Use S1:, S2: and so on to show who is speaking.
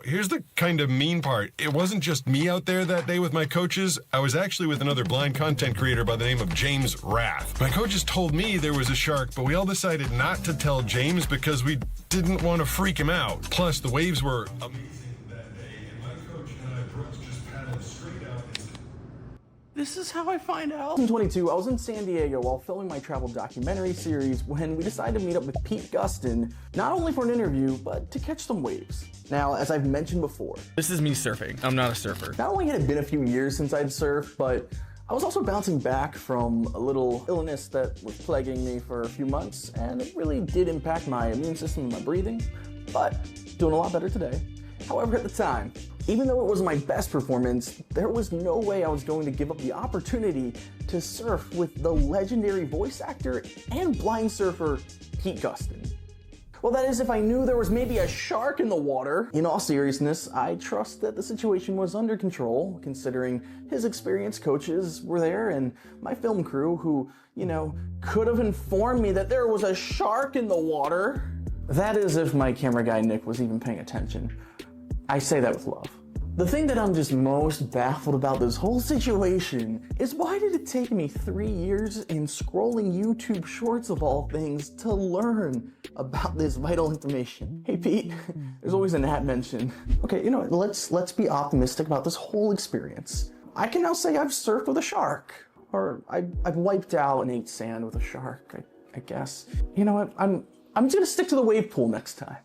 S1: here's the kind of mean part. It wasn't just me out there that day with my coaches. I was actually with another blind content creator by the name of James Rath. My coaches told me there was a shark, but we all decided not to tell James because we didn't want to freak him out. Plus, the waves were amazing that day, and my coach and I, Brooks, just paddled straight out.
S2: This is how I find out.
S3: In 2022, I was in San Diego while filming my travel documentary series when we decided to meet up with Pete Gustin, not only for an interview, but to catch some waves. Now, as I've mentioned before,
S2: This is me surfing. I'm not a surfer.
S3: not only had it been a few years since I'd surfed, but I was also bouncing back from a little illness that was plaguing me for a few months, and it really did impact my immune system and my breathing, but doing a lot better today. However, at the time, even though it was my best performance, there was no way I was going to give up the opportunity to surf with the legendary voice actor and blind surfer Pete Gustin. Well, that is, if I knew there was maybe a shark in the water. In all seriousness, I trust that the situation was under control, considering his experienced coaches were there and my film crew who, could have informed me that there was a shark in the water. That is, if my camera guy Nick was even paying attention. I say that with love. The thing that I'm just most baffled about this whole situation is why did it take me 3 years in scrolling YouTube shorts of all things to learn about this vital information? Hey Pete, there's always an at mention. Okay, let's be optimistic about this whole experience. I can now say I've surfed with a shark, or I've wiped out and ate sand with a shark, I guess. You know what, I'm just gonna stick to the wave pool next time.